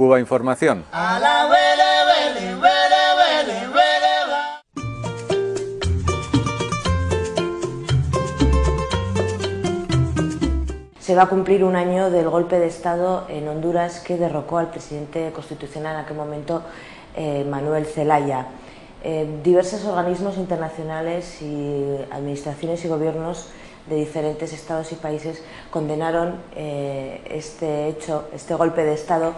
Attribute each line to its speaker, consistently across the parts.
Speaker 1: Cuba Información.
Speaker 2: Se va a cumplir un año del golpe de Estado en Honduras que derrocó al presidente constitucional en aquel momento, Manuel Zelaya. Diversos organismos internacionales y administraciones y gobiernos de diferentes estados y países condenaron este hecho, este golpe de Estado,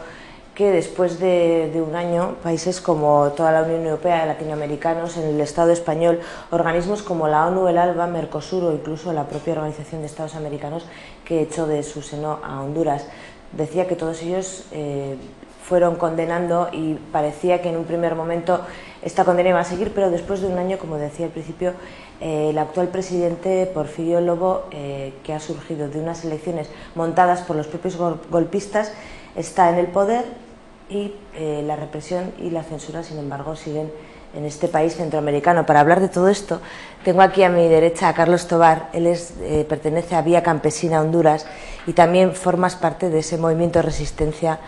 Speaker 2: que después de un año, países como toda la Unión Europea, latinoamericanos, en el Estado español, organismos como la ONU, el ALBA, Mercosur o incluso la propia Organización de Estados Americanos, que echó de su seno a Honduras. Decía que todos ellos fueron condenando y parecía que en un primer momento esta condena iba a seguir, pero después de un año, como decía al principio, el actual presidente Porfirio Lobo, que ha surgido de unas elecciones montadas por los propios golpistas, está en el poder y la represión y la censura, sin embargo, siguen en este país centroamericano. Para hablar de todo esto, tengo aquí a mi derecha a Carlos Tobar. Él pertenece a Vía Campesina Honduras y también formas parte de ese movimiento de resistencia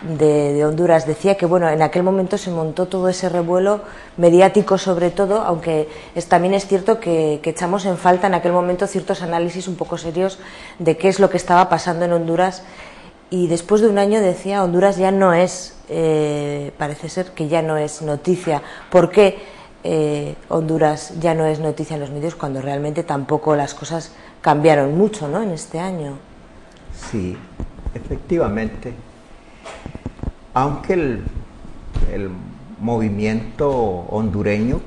Speaker 2: de Honduras. Decía que bueno, en aquel momento se montó todo ese revuelo mediático, sobre todo, aunque también es cierto que echamos en falta en aquel momento ciertos análisis un poco serios de qué es lo que estaba pasando en Honduras. Y después de un año, decía, Honduras ya no es, parece ser que ya no es noticia. ¿Por qué Honduras ya no es noticia en los medios cuando realmente tampoco las cosas cambiaron mucho, ¿no?, en este año?
Speaker 3: Sí, efectivamente. Aunque el movimiento hondureño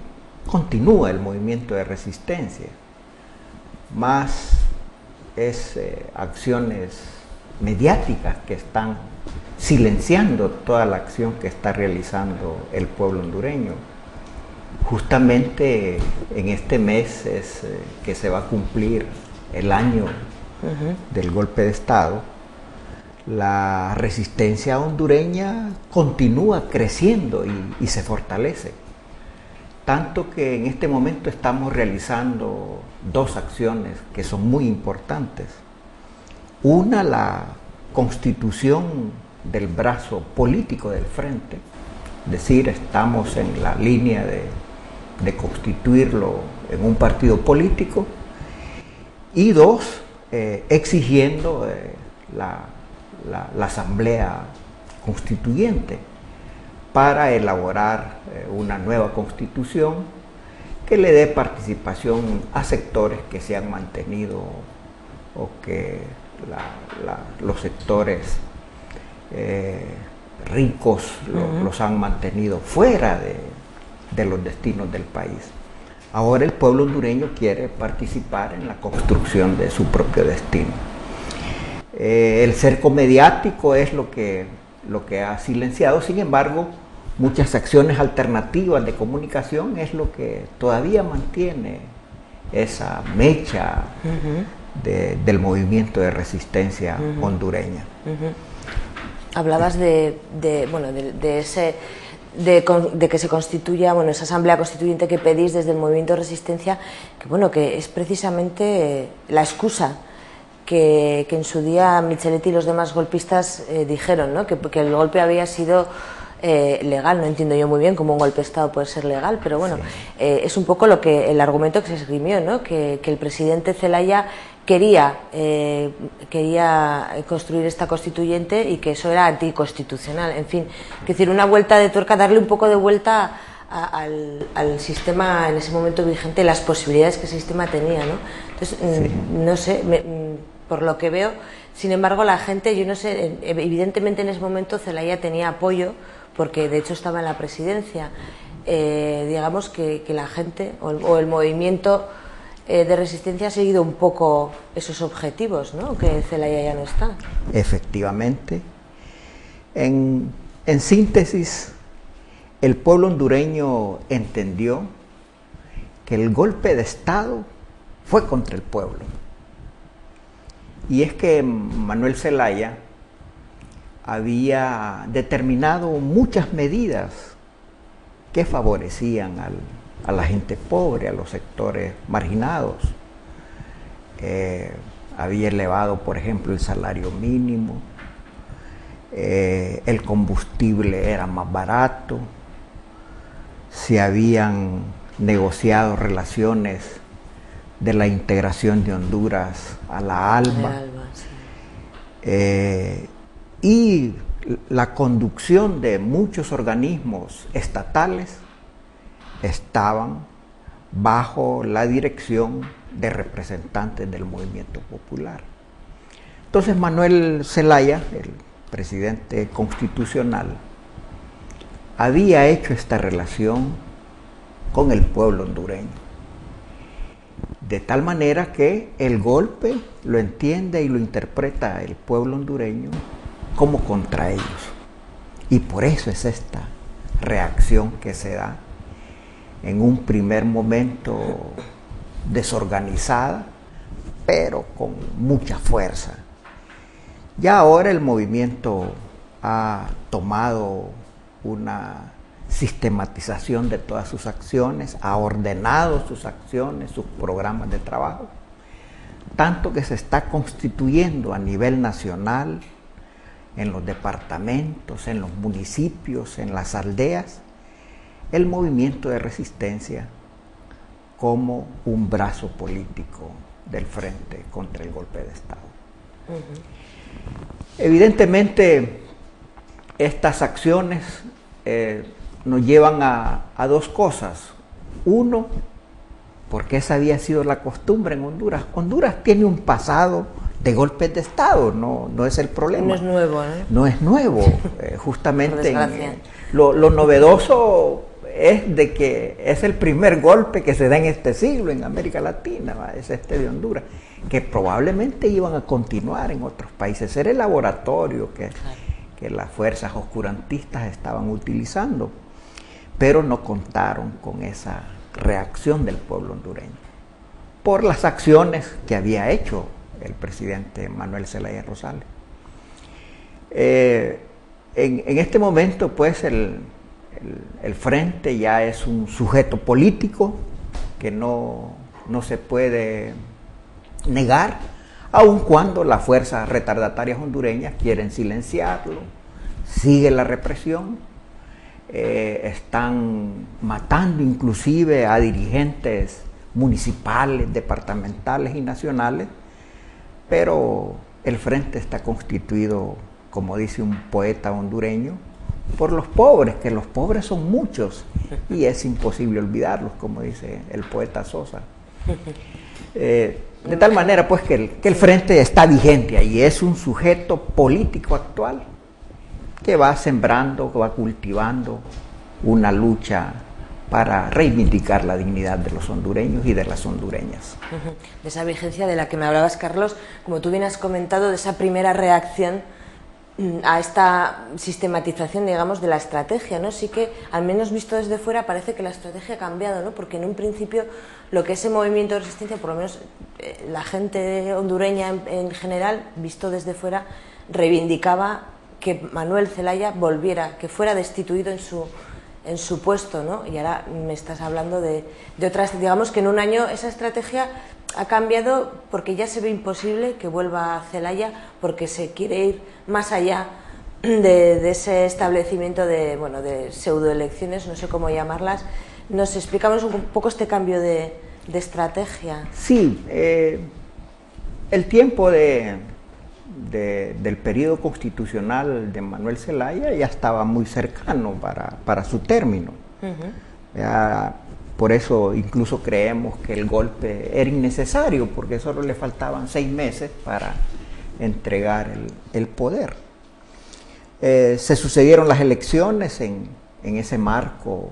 Speaker 3: continúa, el movimiento de resistencia, más es acciones mediáticas que están silenciando toda la acción que está realizando el pueblo hondureño. Justamente en este mes es que se va a cumplir el año del golpe de Estado. La resistencia hondureña continúa creciendo y se fortalece. Tanto que en este momento estamos realizando dos acciones que son muy importantes. Una, la constitución del brazo político del frente, es decir, estamos en la línea de constituirlo en un partido político. Y dos, exigiendo la asamblea constituyente para elaborar una nueva constitución que le dé participación a sectores que se han mantenido o que los sectores ricos los han mantenido fuera de los destinos del país. Ahora el pueblo hondureño quiere participar en la construcción de su propio destino. El cerco mediático es lo que ha silenciado. Sin embargo, muchas acciones alternativas de comunicación es lo que todavía mantiene esa mecha del movimiento de resistencia hondureña.
Speaker 2: Hablabas de que se constituya, bueno, esa asamblea constituyente que pedís desde el movimiento de resistencia, que es precisamente la excusa que en su día Micheletti y los demás golpistas dijeron, ¿no?, que el golpe había sido legal. No entiendo yo muy bien cómo un golpe de Estado puede ser legal, pero bueno, sí. Es un poco el argumento que se esgrimió, ¿no?, que el presidente Zelaya quería construir esta constituyente y que eso era anticonstitucional. En fin, es decir, una vuelta de tuerca, darle un poco de vuelta al sistema en ese momento vigente, las posibilidades que ese sistema tenía, ¿no? Entonces, sí. No sé, por lo que veo, sin embargo, la gente, yo no sé, evidentemente en ese momento Zelaya tenía apoyo, porque de hecho estaba en la presidencia. Digamos que la gente o el movimiento de resistencia ha seguido un poco esos objetivos, ¿no?, que Zelaya ya no está.
Speaker 3: Efectivamente. En síntesis, el pueblo hondureño entendió que el golpe de Estado fue contra el pueblo. Y es que Manuel Zelaya había determinado muchas medidas que favorecían a la gente pobre, a los sectores marginados. Había elevado, por ejemplo, el salario mínimo, el combustible era más barato, se habían negociado relaciones de la integración de Honduras a la ALBA, y la conducción de muchos organismos estatales estaban bajo la dirección de representantes del movimiento popular. Entonces Manuel Zelaya, el presidente constitucional, había hecho esta relación con el pueblo hondureño, de tal manera que el golpe lo entiende y lo interpreta el pueblo hondureño como contra ellos. Y por eso es esta reacción que se da en un primer momento desorganizada, pero con mucha fuerza. Ya ahora el movimiento ha tomado una sistematización de todas sus acciones, ha ordenado sus acciones, sus programas de trabajo, tanto que se está constituyendo a nivel nacional, en los departamentos, en los municipios, en las aldeas, el movimiento de resistencia como un brazo político del frente contra el golpe de Estado. Evidentemente, estas acciones nos llevan a dos cosas. Uno, porque esa había sido la costumbre en Honduras. Honduras tiene un pasado de golpes de Estado, no es el problema.
Speaker 2: No es nuevo, ¿eh?
Speaker 3: No es nuevo. Justamente lo novedoso es de que es el primer golpe que se da en este siglo en América Latina, ¿va? Es este de Honduras, que probablemente iban a continuar en otros países. Era el laboratorio que las fuerzas oscurantistas estaban utilizando, pero no contaron con esa reacción del pueblo hondureño por las acciones que había hecho el presidente Manuel Zelaya Rosales. En este momento, pues, el Frente ya es un sujeto político que no se puede negar, aun cuando las fuerzas retardatarias hondureñas quieren silenciarlo. Sigue la represión, están matando inclusive a dirigentes municipales, departamentales y nacionales, pero el Frente está constituido, como dice un poeta hondureño, por los pobres, que los pobres son muchos y es imposible olvidarlos, como dice el poeta Sosa. De tal manera, pues, que el Frente está vigente y es un sujeto político actual que va sembrando, que va cultivando una lucha para reivindicar la dignidad de los hondureños y de las hondureñas.
Speaker 2: De esa vigencia de la que me hablabas, Carlos, como tú bien has comentado, de esa primera reacción a esta sistematización, digamos, de la estrategia, ¿no? Sí que, al menos visto desde fuera, parece que la estrategia ha cambiado, ¿no? Porque en un principio lo que ese movimiento de resistencia, por lo menos la gente hondureña en general, visto desde fuera, reivindicaba que Manuel Zelaya volviera, que fuera destituido en su puesto, ¿no? Y ahora me estás hablando de otras, digamos que en un año esa estrategia ha cambiado porque ya se ve imposible que vuelva Zelaya, porque se quiere ir más allá de ese establecimiento de pseudoelecciones, no sé cómo llamarlas. ¿Nos explicamos un poco este cambio de estrategia?
Speaker 3: Sí, el tiempo del periodo constitucional de Manuel Zelaya ya estaba muy cercano para su término. Por eso incluso creemos que el golpe era innecesario, porque solo le faltaban 6 meses para entregar el poder. Se sucedieron las elecciones en ese marco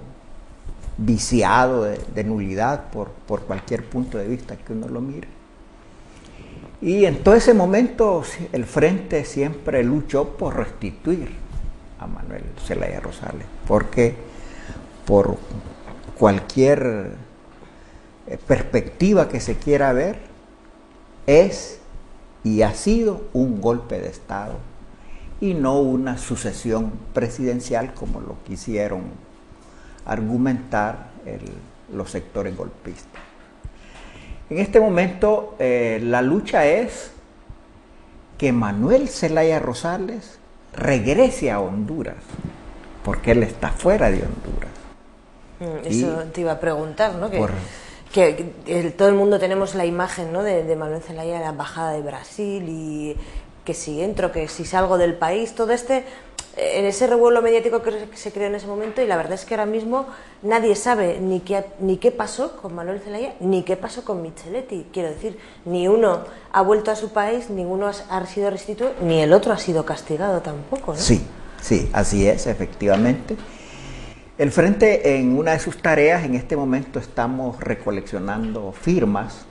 Speaker 3: viciado de nulidad por cualquier punto de vista que uno lo mire. Y en todo ese momento el Frente siempre luchó por restituir a Manuel Zelaya Rosales, porque por cualquier perspectiva que se quiera ver, es y ha sido un golpe de Estado y no una sucesión presidencial como lo quisieron argumentar los sectores golpistas. En este momento la lucha es que Manuel Zelaya Rosales regrese a Honduras, porque él está fuera de Honduras.
Speaker 2: Eso te iba a preguntar, ¿no? Que todo el mundo tenemos la imagen, ¿no?, de Manuel Zelaya en la embajada de Brasil, y que si entro, que si salgo del país, todo en ese revuelo mediático que se creó en ese momento, y la verdad es que ahora mismo nadie sabe ni qué pasó con Manuel Zelaya, ni qué pasó con Micheletti. Quiero decir, ni uno ha vuelto a su país, ninguno ha sido restituido, ni el otro ha sido castigado tampoco, ¿no?
Speaker 3: Sí, así es, efectivamente. El Frente, en una de sus tareas, en este momento estamos recoleccionando firmas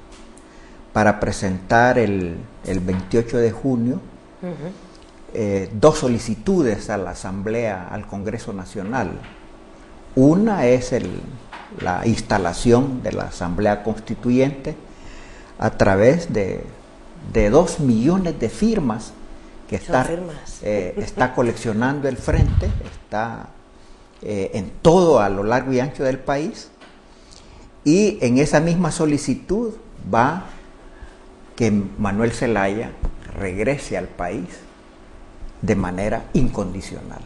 Speaker 3: para presentar el 28 de junio dos solicitudes a la Asamblea, al Congreso Nacional. Una es la instalación de la Asamblea Constituyente a través de 2 millones de firmas que está coleccionando el Frente, está en todo a lo largo y ancho del país, y en esa misma solicitud va que Manuel Zelaya regrese al país de manera incondicional.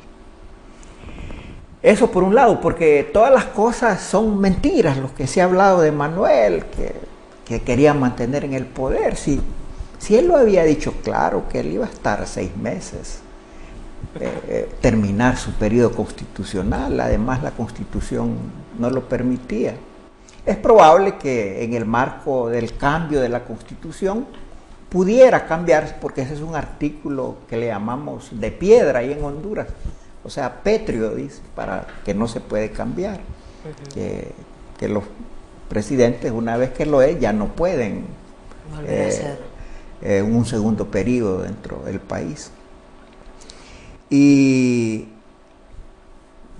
Speaker 3: Eso por un lado, porque todas las cosas son mentiras, lo que se ha hablado de Manuel, que quería mantener en el poder. Si él lo había dicho claro, que él iba a estar 6 meses, terminar su periodo constitucional, además la Constitución no lo permitía. Es probable que en el marco del cambio de la Constitución pudiera cambiar, porque ese es un artículo que le llamamos de piedra ahí en Honduras, o sea, pétreo, dice, para que no se puede cambiar, que los presidentes, una vez que lo es, ya no pueden volver a ser un segundo periodo dentro del país.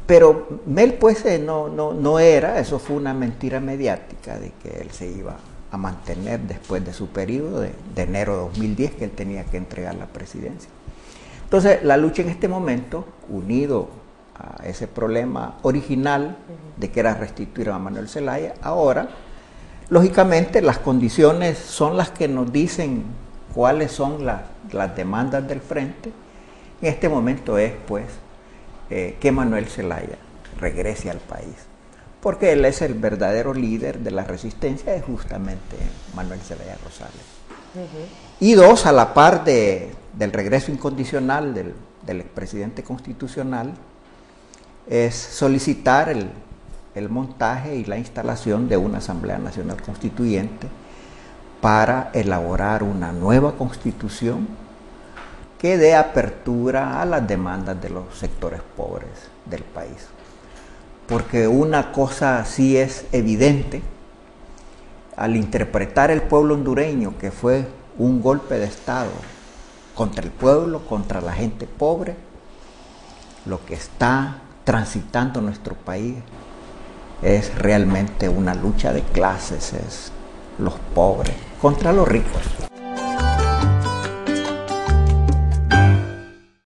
Speaker 3: Pero Mel, pues, no era, eso fue una mentira mediática de que él se iba a mantener después de su periodo de enero de 2010, que él tenía que entregar la presidencia. Entonces, la lucha en este momento, unido a ese problema original de que era restituir a Manuel Zelaya, ahora, lógicamente, las condiciones son las que nos dicen cuáles son las demandas del Frente. En este momento es, pues, que Manuel Zelaya regrese al país, porque él es el verdadero líder de la resistencia, es justamente Manuel Zelaya Rosales. Y dos, a la par del regreso incondicional del expresidente constitucional, es solicitar el montaje y la instalación de una Asamblea Nacional Constituyente para elaborar una nueva constitución que dé apertura a las demandas de los sectores pobres del país. Porque una cosa sí es evidente, al interpretar el pueblo hondureño que fue un golpe de Estado contra el pueblo, contra la gente pobre, lo que está transitando nuestro país es realmente una lucha de clases, es los pobres contra los ricos.